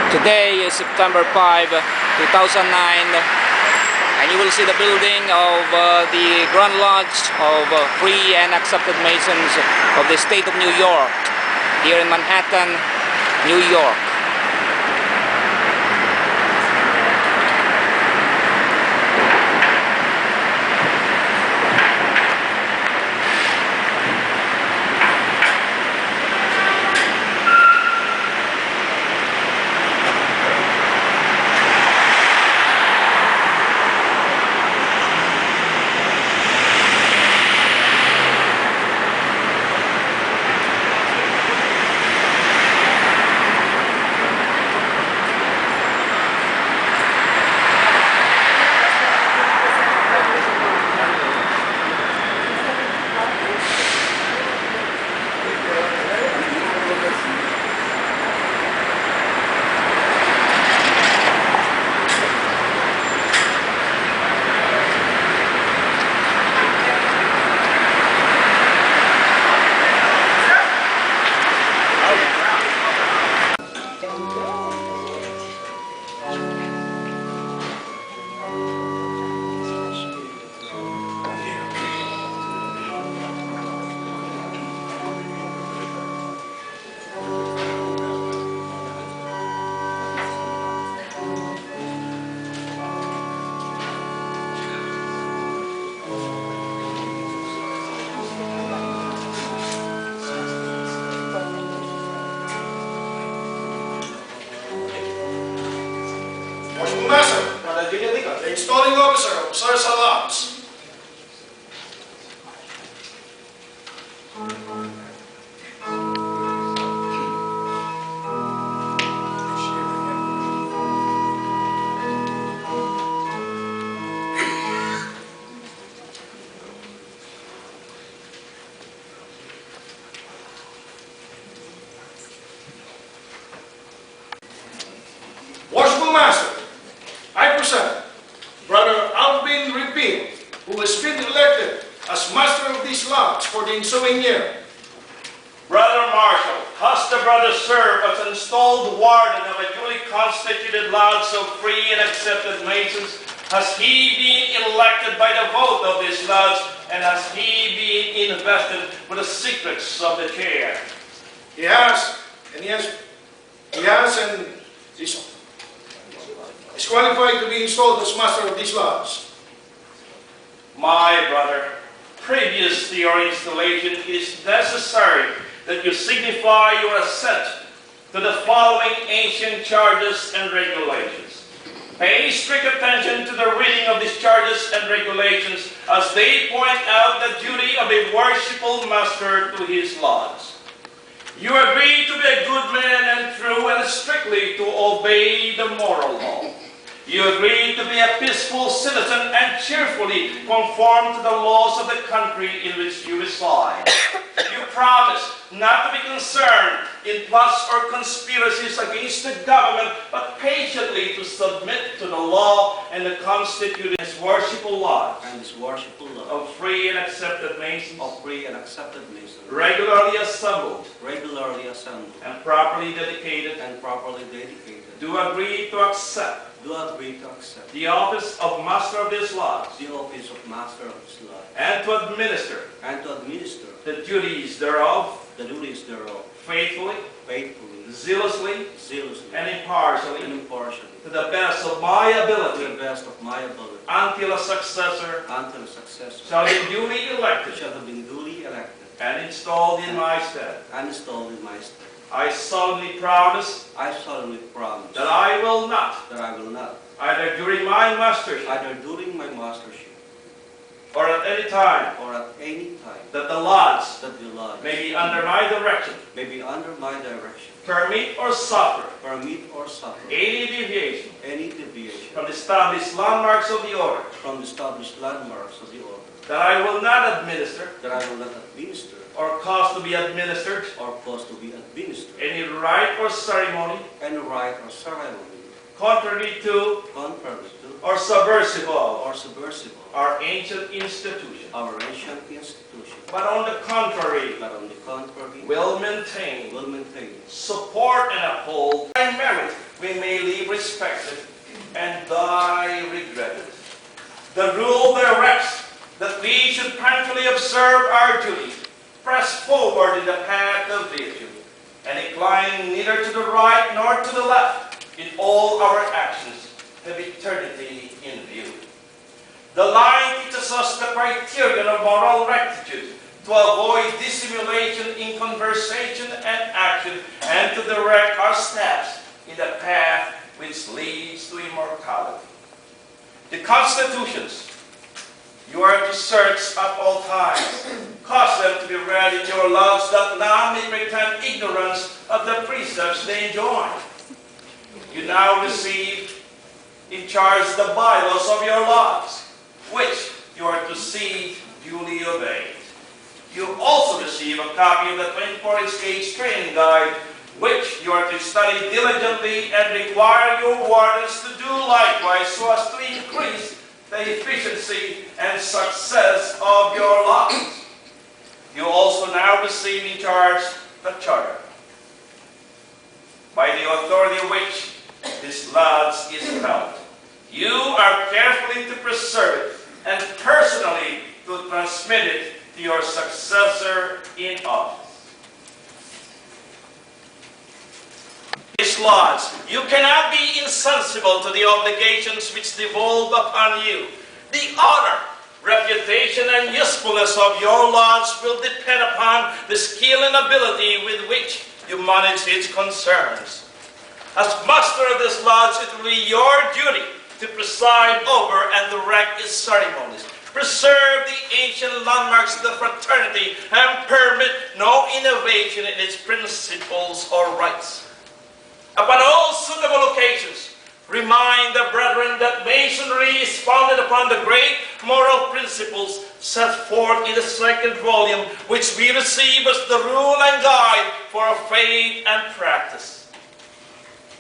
Today is September 5, 2009, and you will see the building of the Grand Lodge of Free and Accepted Masons of the state of New York, here in Manhattan, New York. Worshipful Master, the installing officer of Sir Salams. Worshipful Master, I present Brother ARVIN REPIL, who has been elected as Master of this Lodge for the ensuing year. Brother Marshall, has the brother served as installed warden of a duly constituted lodge of Free and Accepted Masons? Has he been elected by the vote of this lodge, and has he been invested with the secrets of the chair? He has, and is qualified to be installed as Master of this Lodge. My brother, previous to your installation, it is necessary that you signify your assent to the following ancient charges and regulations. Pay strict attention to the reading of these charges and regulations, as they point out the duty of a worshipful master to his lodge. You agree to be a good man and true, and strictly to obey the moral law. You agree to be a peaceful citizen and cheerfully conform to the laws of the country in which you reside. You promise not to be concerned in plots or conspiracies against the government, but patiently to submit to the law and the Constitution of this worshipful lodge. And this worshipful lodge Of Free and Accepted Masons. of Free and Accepted Masons, Regularly assembled. regularly assembled And properly dedicated. and properly dedicated, Do agree to accept do agree to accept the office of Master of this Lodge. the office of Master of this lodge, And to administer and to administer the duties thereof the duties thereof faithfully, faithfully, zealously, zealously, and and impartially impartially, to the best of my to the ability, best of my ability, until a successor until a successor shall be duly elected shall have been duly elected and installed in my stead. and installed in my stead. I solemnly promise I solemnly promise that I will not, that I will not, either during my mastership either during my mastership or at any time, or at any time, that the lodge that the lodge may be under my direction, may be under my direction, permit or suffer permit or suffer any deviation any deviation from the established landmarks of the order, from the established landmarks of the order, that I will not administer that I will not administer or cause to be administered or cause to be administered any rite or ceremony any rite or ceremony contrary to, or subversive our ancient institution, but on the contrary will maintain, support, and uphold by merit we may live respected and die regretted. The rule directs that we should practically observe our duty, press forward in the path of virtue, and incline neither to the right nor to the left in all our actions, have eternity in view. The line teaches us the criterion of moral rectitude, to avoid dissimulation in conversation and action, and to direct our steps in the path which leads to immortality. The constitutions you are to search at all times, cause them to be read in your loves, that none may pretend ignorance of the precepts they enjoin. You now receive in charge the bylaws of your laws, which you are to see duly obeyed. You also receive a copy of the 24-inch gauge training guide, which you are to study diligently and require your wardens to do likewise, so as to increase the efficiency and success of your laws. You also now receive in charge the charter, by the authority of which this lodge is held. You are carefully to preserve it and personally to transmit it to your successor in office. This lodge, you cannot be insensible to the obligations which devolve upon you. The honor, reputation, and usefulness of your lodge will depend upon the skill and ability with which you manage its concerns. As master of this lodge, it will be your duty to preside over and direct its ceremonies, preserve the ancient landmarks of the fraternity, and permit no innovation in its principles or rites. Upon all suitable occasions, remind the brethren that Masonry is founded upon the great moral principles set forth in the second volume, which we receive as the rule and guide for our faith and practice.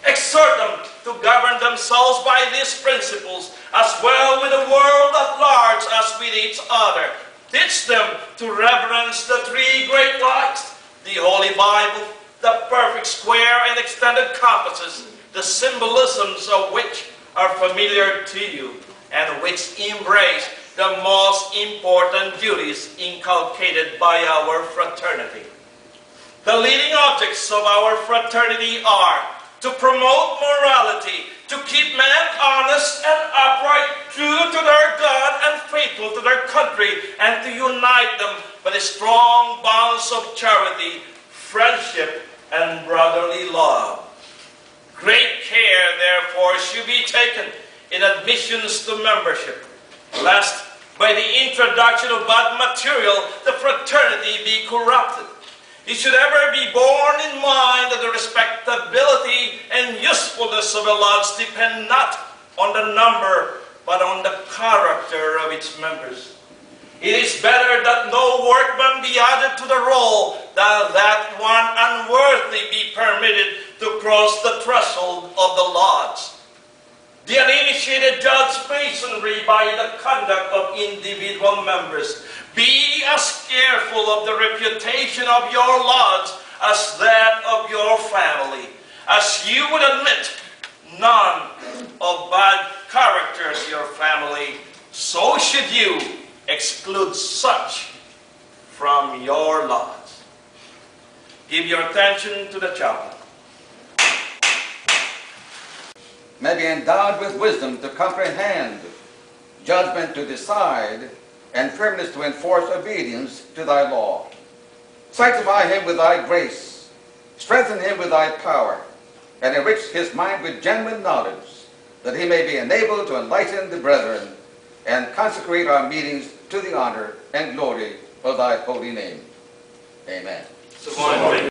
Exhort them to govern themselves by these principles, as well with the world at large as with each other. Teach them to reverence the three great lights, the Holy Bible, the perfect square and extended compasses, the symbolisms of which are familiar to you, and which embrace the most important duties inculcated by our fraternity. The leading objects of our fraternity are to promote morality, to keep men honest and upright, true to their God and faithful to their country, and to unite them by the strong bonds of charity, friendship, and brotherly love. Great care, therefore, should be taken in admissions to membership, lest by the introduction of bad material the fraternity be corrupted. It should ever be borne in mind that the respectability and usefulness of a lodge depend not on the number, but on the character of its members. It is better that no workman be added to the roll than that one unworthy be permitted to cross the threshold of the lodge. The uninitiated judge Masonry by the conduct of individual members. Be as careful of the reputation of your lodge as that of your family, as you would admit none of bad character to your family, so should you exclude such from your lodge. Give your attention to the chaplain. May be endowed with wisdom to comprehend, judgment to decide, and firmness to enforce obedience to thy law. Sanctify him with thy grace, strengthen him with thy power, and enrich his mind with genuine knowledge, that he may be enabled to enlighten the brethren and consecrate our meetings to the honor and glory of thy holy name. Amen.